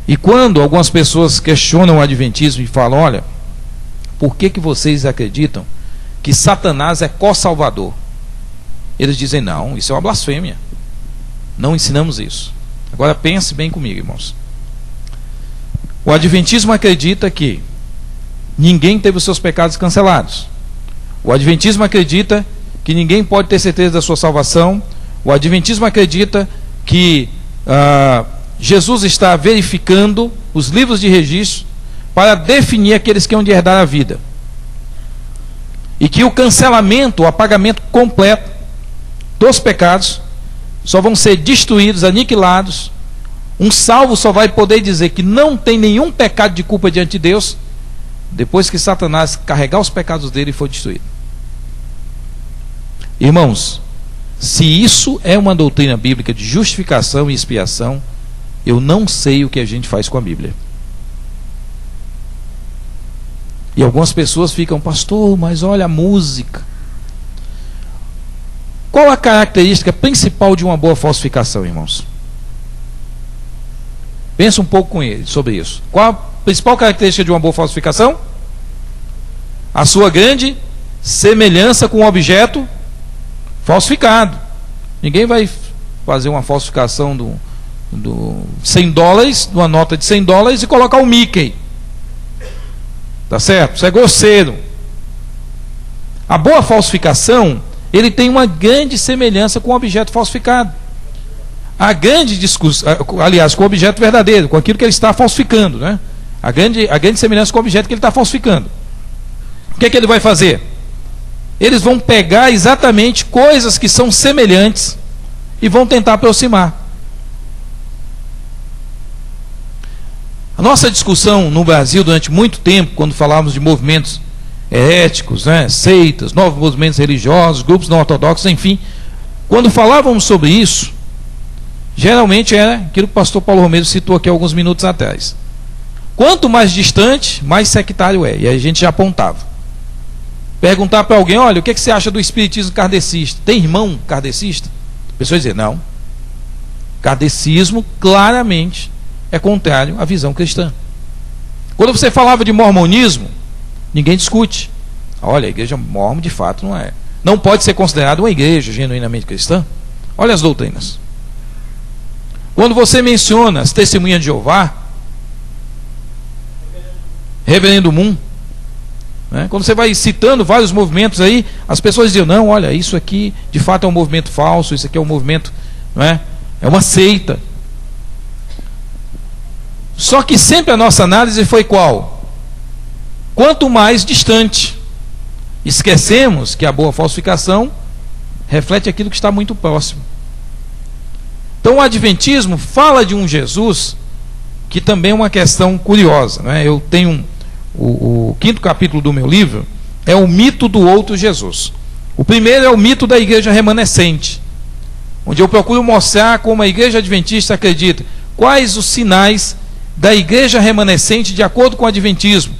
E quando algumas pessoas questionam o Adventismo e falam: olha, por que vocês acreditam que Satanás é co-salvador? Eles dizem, não, isso é uma blasfêmia. Não ensinamos isso. Agora pense bem comigo, irmãos. O adventismo acredita que ninguém teve os seus pecados cancelados. O adventismo acredita que ninguém pode ter certeza da sua salvação. O adventismo acredita que Jesus está verificando os livros de registro para definir aqueles que hão de herdar a vida. E que o cancelamento, o apagamento completo dos pecados só vão ser destruídos, aniquilados. Um salvo só vai poder dizer que não tem nenhum pecado de culpa diante de Deus depois que Satanás carregar os pecados dele e for destruído. Irmãos, se isso é uma doutrina bíblica de justificação e expiação, eu não sei o que a gente faz com a Bíblia. E algumas pessoas ficam, pastor, mas olha a música. Qual a característica principal de uma boa falsificação, irmãos? Pensa um pouco sobre isso. Qual a principal característica de uma boa falsificação? A sua grande semelhança com o objeto falsificado. Ninguém vai fazer uma falsificação do $100, de uma nota de $100 e colocar o Mickey. Tá certo? Isso é grosseiro. A boa falsificação, ele tem uma grande semelhança com o objeto falsificado. A grande discussão, aliás, com o objeto verdadeiro, com aquilo que ele está falsificando, né? A grande semelhança com o objeto que ele está falsificando. O que é que ele vai fazer? Eles vão pegar exatamente coisas que são semelhantes e vão tentar aproximar. A nossa discussão no Brasil durante muito tempo, quando falávamos de movimentos heréticos, né, seitas, novos movimentos religiosos, grupos não ortodoxos, enfim, quando falávamos sobre isso, geralmente era aquilo que o pastor Paulo Romero citou aqui alguns minutos atrás. Quanto mais distante, mais sectário é. E aí a gente já apontava. Perguntar para alguém, olha, o que você acha do espiritismo kardecista? Tem irmão kardecista? A pessoa dizer, não. Kardecismo claramente é contrário à visão cristã. Quando você falava de mormonismo, ninguém discute. Olha, a igreja mormon de fato não é. Não pode ser considerada uma igreja genuinamente cristã. Olha as doutrinas. Quando você menciona as testemunhas de Jeová, Reverendo Moon, né? Quando você vai citando vários movimentos aí, as pessoas dizem, não, olha, isso aqui de fato é um movimento falso, isso aqui é um movimento, não é? É uma seita. Só que sempre a nossa análise foi qual? Quanto mais distante. Esquecemos que a boa falsificação reflete aquilo que está muito próximo. Então o adventismo fala de um Jesus que também é uma questão curiosa, né? Eu tenho o 5º capítulo do meu livro, é o mito do outro Jesus. O primeiro é o mito da igreja remanescente, onde eu procuro mostrar como a igreja adventista acredita, quais os sinais da igreja remanescente de acordo com o adventismo,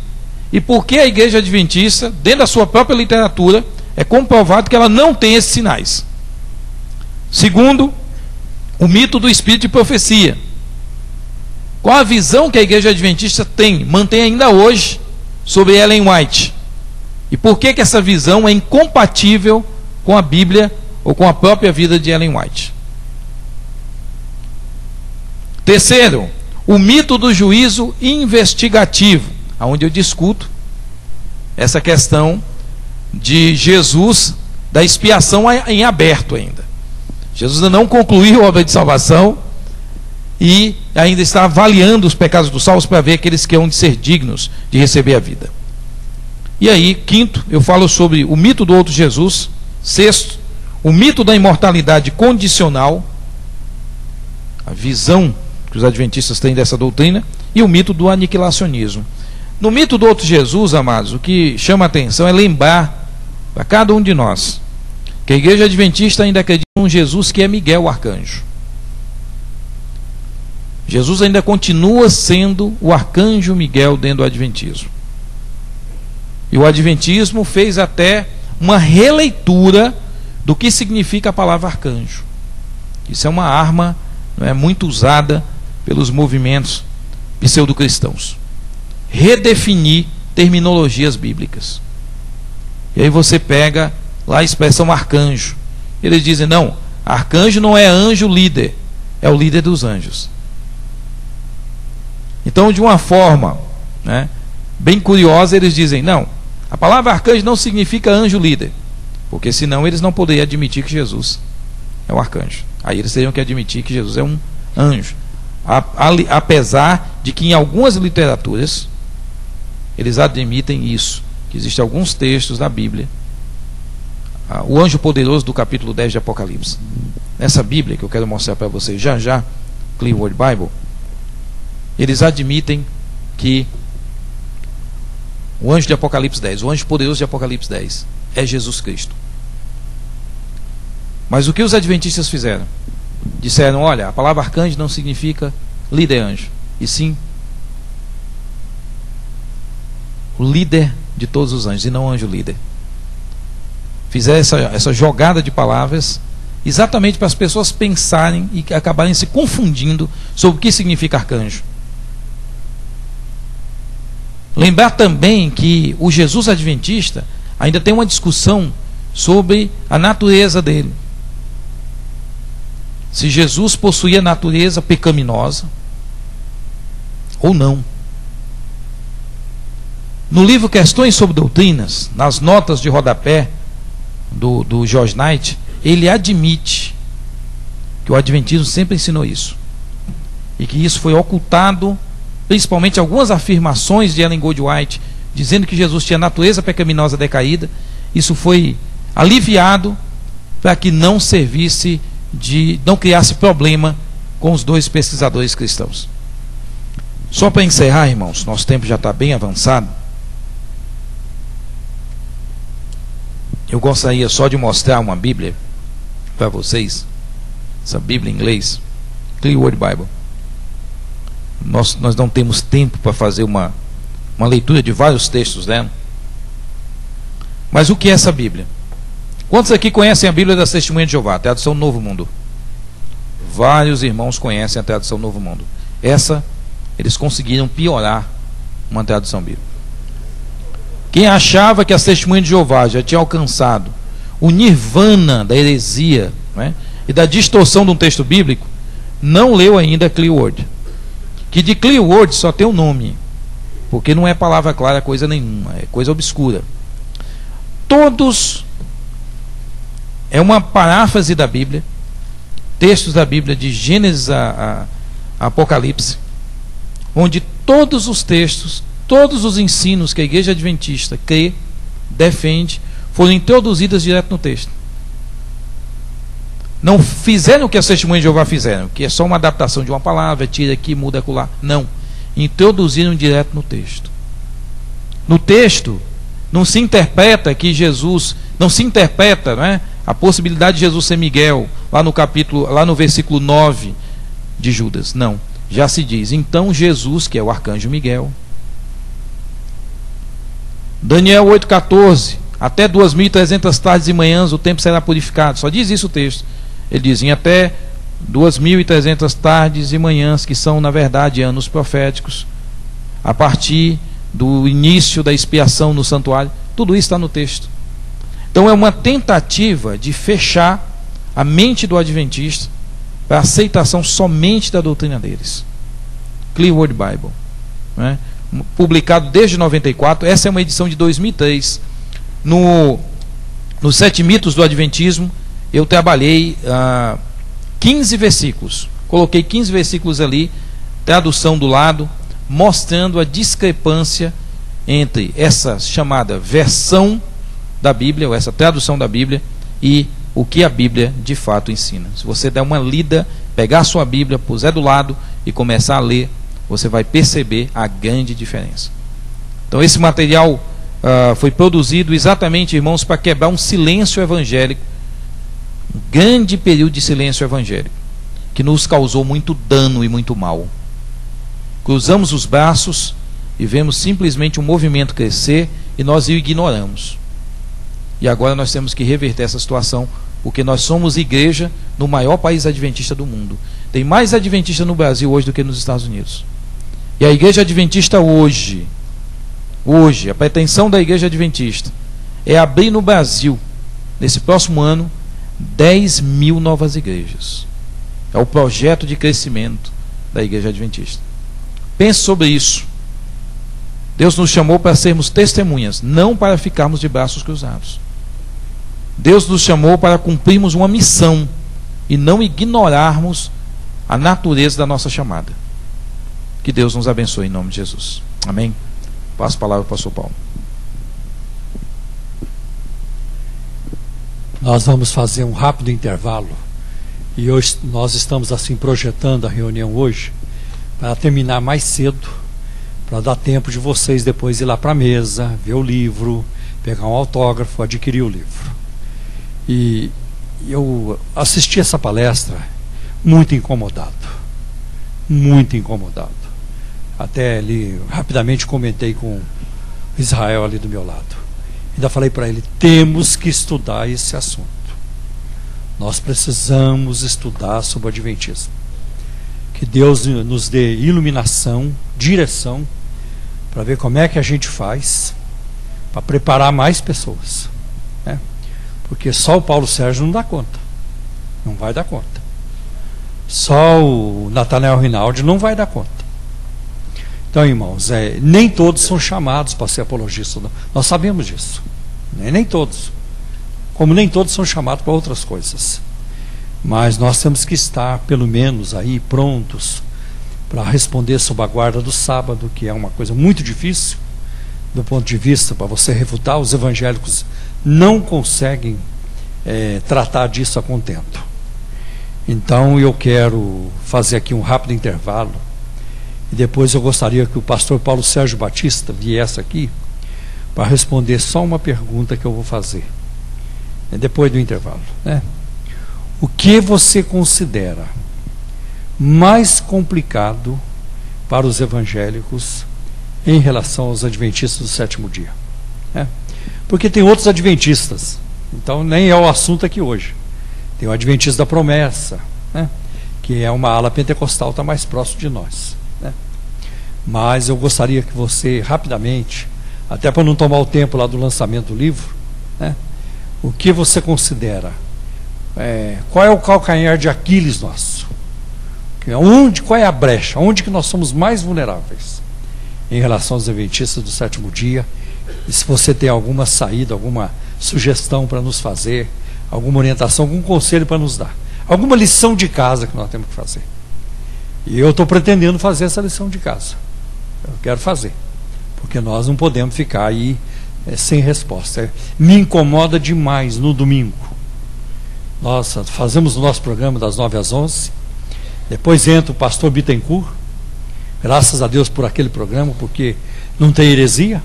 e por que a igreja adventista, dentro da sua própria literatura, é comprovado que ela não tem esses sinais. Segundo, o mito do espírito de profecia. Qual a visão que a igreja adventista mantém ainda hoje sobre Ellen White? E por que essa visão é incompatível com a Bíblia ou com a própria vida de Ellen White? Terceiro, o mito do juízo investigativo, onde eu discuto essa questão de Jesus, da expiação em aberto ainda. Jesus ainda não concluiu a obra de salvação e ainda está avaliando os pecados dos salvos para ver aqueles que hão de ser dignos de receber a vida. E aí, quinto, eu falo sobre o mito do outro Jesus. Sexto, o mito da imortalidade condicional, a visão que os adventistas têm dessa doutrina, e o mito do aniquilacionismo. No mito do outro Jesus, amados, o que chama a atenção é lembrar para cada um de nós que a igreja adventista ainda acredita em um Jesus que é Miguel, o arcanjo. Jesus ainda continua sendo o arcanjo Miguel dentro do adventismo. E o adventismo fez até uma releitura do que significa a palavra arcanjo. Isso é uma arma, não é, muito usada pelos movimentos pseudo-cristãos. Redefinir terminologias bíblicas. E aí você pega lá a expressão arcanjo. Eles dizem, não, arcanjo não é anjo líder, é o líder dos anjos. Então, de uma forma, né, bem curiosa, eles dizem, não, a palavra arcanjo não significa anjo líder, porque senão eles não poderiam admitir que Jesus é um arcanjo. Aí eles teriam que admitir que Jesus é um anjo. Apesar de que em algumas literaturas eles admitem isso, que existem alguns textos da Bíblia, o anjo poderoso do capítulo 10 de Apocalipse, nessa Bíblia que eu quero mostrar para vocês já, Clearwater Bible, eles admitem que o anjo de Apocalipse 10, o anjo poderoso de Apocalipse 10 é Jesus Cristo. Mas o que os adventistas fizeram? Disseram, olha, a palavra arcanjo não significa líder anjo, e sim o líder de todos os anjos, e não anjo líder. Fizeram essa jogada de palavras exatamente para as pessoas pensarem e acabarem se confundindo sobre o que significa arcanjo. Lembrar também que o Jesus adventista ainda tem uma discussão sobre a natureza dele. Se Jesus possuía natureza pecaminosa ou não. No livro Questões sobre Doutrinas, nas notas de rodapé do George Knight, ele admite que o adventismo sempre ensinou isso, e que isso foi ocultado, principalmente algumas afirmações de Ellen Gold White, dizendo que Jesus tinha natureza pecaminosa decaída. Isso foi aliviado para que não servisse não criasse problema com os dois pesquisadores cristãos. Só para encerrar, irmãos, nosso tempo já está bem avançado. Eu gostaria só de mostrar uma Bíblia para vocês, essa Bíblia em inglês, Clearwater Bible. Nós não temos tempo para fazer uma leitura de vários textos dela. Mas o que é essa Bíblia? Quantos aqui conhecem a Bíblia das Testemunhas de Jeová, a tradução Novo Mundo? Vários irmãos conhecem a tradução Novo Mundo. Essa, eles conseguiram piorar uma tradução bíblica. Quem achava que as Testemunhas de Jeová já tinha alcançado o nirvana da heresia, né, e da distorção de um texto bíblico, não leu ainda Clearwater. Que de Clearwater só tem o nome, porque não é palavra clara coisa nenhuma, é coisa obscura. Todos é uma paráfrase da Bíblia, textos da Bíblia de Gênesis a Apocalipse, onde todos os textos, todos os ensinos que a igreja adventista crê, defende, foram introduzidos direto no texto. Não fizeram o que as Testemunhas de Jeová fizeram, que é só uma adaptação de uma palavra, tira aqui, muda acolá. Não, introduziram direto no texto. No texto não se interpreta que Jesus, não se interpreta, né, a possibilidade de Jesus ser Miguel, lá no versículo 9 de Judas. Não, já se diz, então Jesus, que é o arcanjo Miguel. Daniel 8,14, até 2.300 tardes e manhãs o tempo será purificado. Só diz isso o texto. Ele diz, em até 2.300 tardes e manhãs, que são na verdade anos proféticos, a partir do início da expiação no santuário. Tudo isso está no texto. Então é uma tentativa de fechar a mente do adventista para a aceitação somente da doutrina deles. Clearwater Bible, né? Publicado desde 94. Essa é uma edição de 2003. Nos 7 mitos do adventismo, eu trabalhei 15 versículos. Coloquei 15 versículos ali, tradução do lado, mostrando a discrepância entre essa chamada versão da Bíblia, ou essa tradução da Bíblia, e o que a Bíblia de fato ensina. Se você der uma lida, pegar a sua Bíblia, puser do lado e começar a ler, você vai perceber a grande diferença. Então esse material foi produzido exatamente, irmãos, para quebrar um silêncio evangélico, um grande período de silêncio evangélico, que nos causou muito dano e muito mal. Cruzamos os braços e vemos simplesmente um movimento crescer e nós o ignoramos. E agora nós temos que reverter essa situação, porque nós somos igreja no maior país adventista do mundo. Tem mais adventista no Brasil hoje do que nos Estados Unidos. E a igreja adventista hoje hoje, a pretensão da Igreja Adventista é abrir no Brasil, nesse próximo ano, 10.000 novas igrejas. É o projeto de crescimento da Igreja Adventista. Pense sobre isso. Deus nos chamou para sermos testemunhas, não para ficarmos de braços cruzados. Deus nos chamou para cumprirmos uma missão e não ignorarmos a natureza da nossa chamada. Que Deus nos abençoe em nome de Jesus. Amém? Passo a palavra para o pastor Paulo. Nós vamos fazer um rápido intervalo. E hoje nós estamos assim projetando a reunião hoje para terminar mais cedo, para dar tempo de vocês depois ir lá para a mesa, ver o livro, pegar um autógrafo, adquirir o livro. E eu assisti essa palestra muito incomodado. Muito incomodado. Até ali, rapidamente comentei com Israel ali do meu lado. Ainda falei para ele, temos que estudar esse assunto. Nós precisamos estudar sobre o Adventismo. Que Deus nos dê iluminação, direção, para ver como é que a gente faz para preparar mais pessoas, né? Porque só o Paulo Sérgio não dá conta. Não vai dar conta. Só o Natanael Rinaldi não vai dar conta. Então, irmãos, nem todos são chamados para ser apologistas. Nós sabemos disso. Nem todos. Como nem todos são chamados para outras coisas. Mas nós temos que estar, pelo menos, aí prontos para responder sob a guarda do sábado, que é uma coisa muito difícil, do ponto de vista, para você refutar, os evangélicos não conseguem tratar disso a contento. Então eu quero fazer aqui um rápido intervalo, e depois eu gostaria que o pastor Paulo Sérgio Batista viesse aqui para responder só uma pergunta que eu vou fazer, depois do intervalo, né? O que você considera mais complicado para os evangélicos em relação aos adventistas do sétimo dia, né? Porque tem outros adventistas, então nem é o assunto aqui hoje. Tem o Adventista da Promessa, né? Que é uma ala pentecostal, está mais próximo de nós, né? Mas eu gostaria que você, rapidamente, até para não tomar o tempo lá do lançamento do livro, né? O que você considera? Qual é o calcanhar de Aquiles nosso? Qual é a brecha? Onde que nós somos mais vulneráveis em relação aos adventistas do sétimo dia? E se você tem alguma saída, alguma sugestão para nos fazer, alguma orientação, algum conselho para nos dar, alguma lição de casa que nós temos que fazer. E eu estou pretendendo fazer essa lição de casa. Eu quero fazer, porque nós não podemos ficar aí sem resposta. Me incomoda demais no domingo. Nós fazemos o nosso programa das 9 às 11, depois entra o pastor Bittencourt, graças a Deus por aquele programa, porque não tem heresia,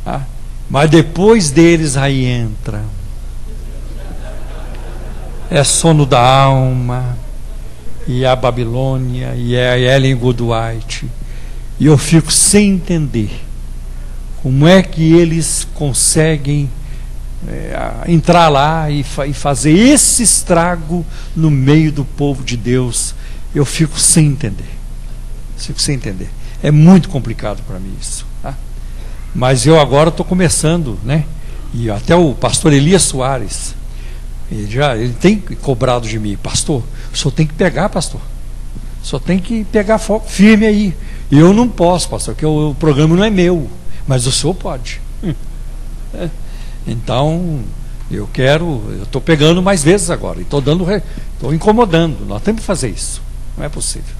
tá? Mas depois deles aí entra sono da alma, e a Babilônia, e a Ellen Goodwhite, e eu fico sem entender como é que eles conseguem entrar lá e fazer esse estrago no meio do povo de Deus. Eu fico sem entender. É muito complicado para mim isso, tá? Mas eu agora estou começando, né? E até o pastor Elias Soares, ele tem cobrado de mim, pastor, o senhor tem que pegar, pastor. O senhor tem que pegar foco firme aí. E eu não posso, pastor, porque o programa não é meu, mas o senhor pode. Então, eu estou pegando mais vezes agora, e estou incomodando. Nós temos que fazer isso. Não é possível.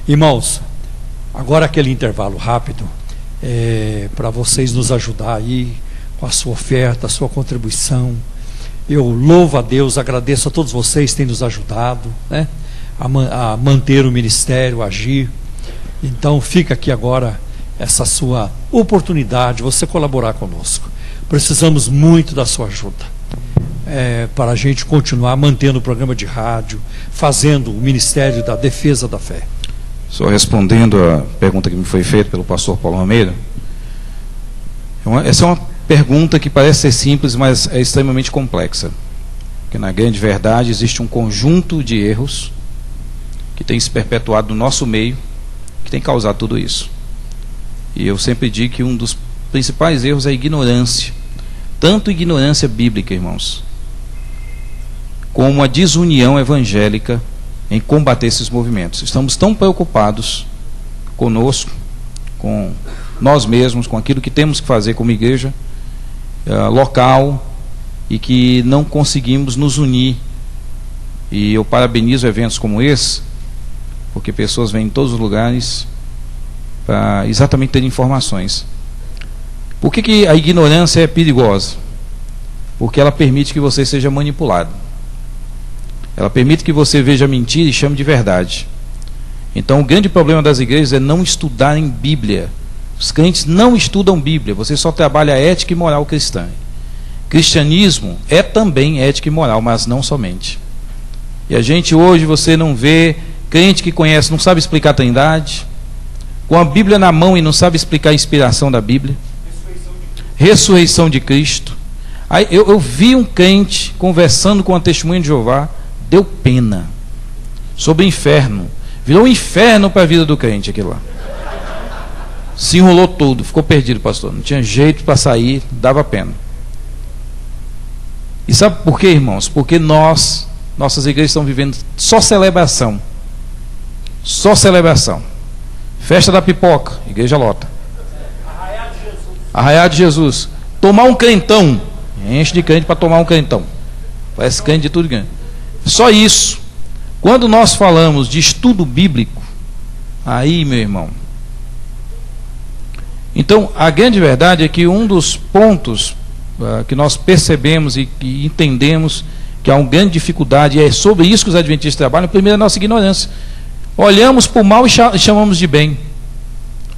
Irmãos, agora aquele intervalo rápido, para vocês nos ajudar aí com a sua oferta, a sua contribuição. Eu louvo a Deus, agradeço a todos vocês que têm nos ajudado, né, a manter o ministério, a agir. Então fica aqui agora essa sua oportunidade de você colaborar conosco. Precisamos muito da sua ajuda, para a gente continuar mantendo o programa de rádio, fazendo o ministério da defesa da fé. Só respondendo a pergunta que me foi feita pelo pastor Paulo Almeida, essa é uma pergunta que parece ser simples, mas é extremamente complexa, porque na grande verdade existe um conjunto de erros que tem se perpetuado no nosso meio, que tem causado tudo isso. E eu sempre digo que um dos principais erros é a ignorância. Tanto ignorância bíblica, irmãos, como a desunião evangélica em combater esses movimentos. Estamos tão preocupados conosco, com nós mesmos, com aquilo que temos que fazer como igreja local, e que não conseguimos nos unir. E eu parabenizo eventos como esse, porque pessoas vêm em todos os lugares para exatamente ter informações. Por que a ignorância é perigosa? Porque ela permite que você seja manipulado. Ela permite que você veja mentira e chame de verdade. Então o grande problema das igrejas é não estudarem Bíblia. Os crentes não estudam Bíblia. Você só trabalha ética e moral cristã. Cristianismo é também ética e moral, mas não somente. E a gente hoje, você não vê crente que conhece, não sabe explicar a Trindade, com a Bíblia na mão e não sabe explicar a inspiração da Bíblia. Ressurreição de Cristo. Aí eu vi um crente conversando com a testemunha de Jeová, deu pena, sobre o inferno. Virou um inferno para a vida do crente aquilo lá. Se enrolou todo, ficou perdido, pastor. Não tinha jeito para sair, dava pena. E sabe por quê, irmãos? Porque nossas igrejas estão vivendo só celebração. Só celebração. Festa da pipoca, igreja lota. Arraiá de Jesus. Tomar um crentão. Enche de crente para tomar um crentão. Parece crente de tudo grande. Só isso. Quando nós falamos de estudo bíblico, aí, meu irmão. Então, a grande verdade é que um dos pontos que nós percebemos e que entendemos que há uma grande dificuldade, e é sobre isso que os adventistas trabalham. Primeiro, a nossa ignorância. Olhamos para o mal e chamamos de bem.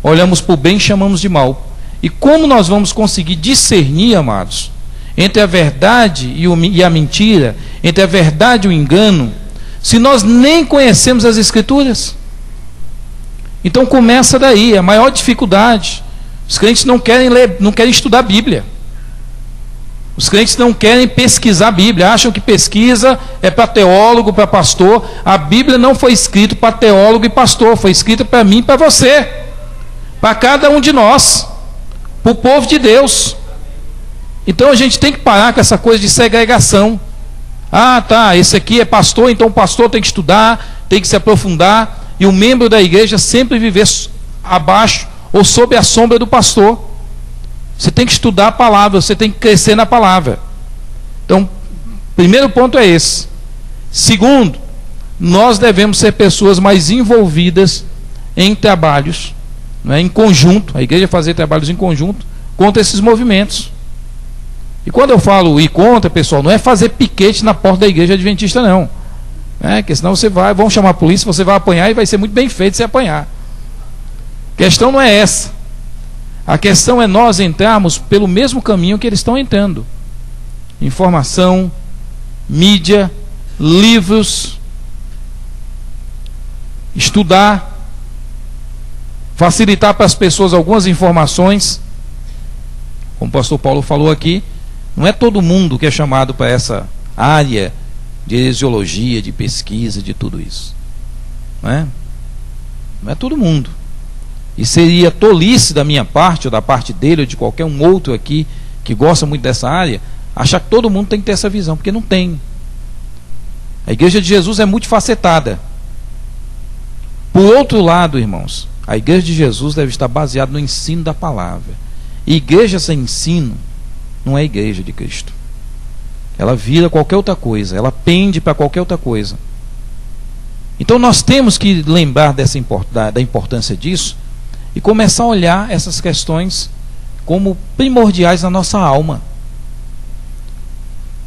Olhamos para o bem e chamamos de mal. E como nós vamos conseguir discernir, amados, entre a verdade e a mentira, entre a verdade e o engano, se nós nem conhecemos as Escrituras? Então começa daí, a maior dificuldade. Os crentes não querem ler, não querem estudar a Bíblia. Os crentes não querem pesquisar a Bíblia, acham que pesquisa é para teólogo, para pastor. A Bíblia não foi escrita para teólogo e pastor, foi escrita para mim e para você, para cada um de nós, para o povo de Deus. Então a gente tem que parar com essa coisa de segregação. Ah, tá, esse aqui é pastor, então o pastor tem que estudar, tem que se aprofundar, e o membro da igreja sempre viver abaixo ou sob a sombra do pastor. Você tem que estudar a palavra, você tem que crescer na palavra. Então, primeiro ponto é esse. Segundo, nós devemos ser pessoas mais envolvidas em trabalhos, né, em conjunto, a igreja fazer trabalhos em conjunto contra esses movimentos. E quando eu falo ir contra, pessoal, não é fazer piquete na porta da igreja adventista, não. Porque senão vão chamar a polícia, você vai apanhar e vai ser muito bem feito se apanhar. A questão não é essa. A questão é nós entrarmos pelo mesmo caminho que eles estão entrando. Informação, mídia, livros, estudar, facilitar para as pessoas algumas informações. Como o pastor Paulo falou aqui, não é todo mundo que é chamado para essa área de heresiologia, de pesquisa, de tudo isso. Não é todo mundo. E seria tolice da minha parte, ou da parte dele, ou de qualquer um outro aqui que gosta muito dessa área, achar que todo mundo tem que ter essa visão, porque não tem. A igreja de Jesus é multifacetada. Por outro lado, irmãos, a igreja de Jesus deve estar baseada no ensino da palavra. E igreja sem ensino não é igreja de Cristo. Ela vira qualquer outra coisa, ela pende para qualquer outra coisa. Então nós temos que lembrar da importância disso e começar a olhar essas questões como primordiais na nossa alma.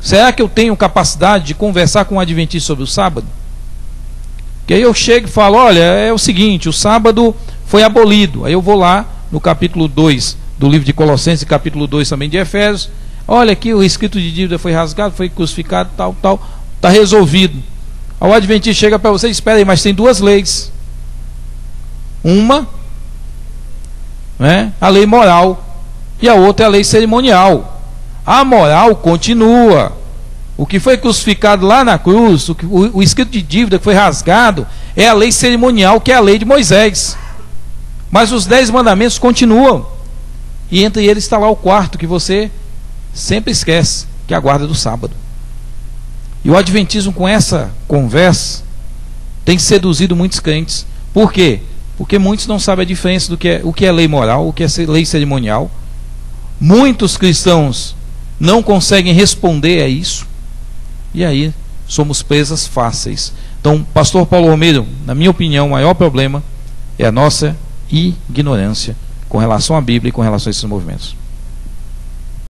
Será que eu tenho capacidade de conversar com um adventista sobre o sábado? Que aí eu chego e falo, olha, é o seguinte, o sábado foi abolido. Aí eu vou lá no capítulo 2 do livro de Colossenses, capítulo 2 também de Efésios, olha aqui, o escrito de dívida foi rasgado, foi crucificado, tal, está resolvido. Aí o adventista chega para você e espera aí, mas tem duas leis. Uma, a lei moral, e a outra é a lei cerimonial. A moral continua. O que foi crucificado lá na cruz, o escrito de dívida que foi rasgado, é a lei cerimonial, que é a lei de Moisés. Mas os 10 mandamentos continuam. E entre eles está lá o quarto que você sempre esquece, que é a guarda do sábado. E o adventismo, com essa conversa, tem seduzido muitos crentes. Por quê? Porque muitos não sabem a diferença do o que é lei moral, o que é lei cerimonial. Muitos cristãos não conseguem responder a isso. E aí somos presas fáceis. Então, pastor Paulo Romero, na minha opinião, o maior problema é a nossa ignorância com relação à Bíblia e com relação a esses movimentos.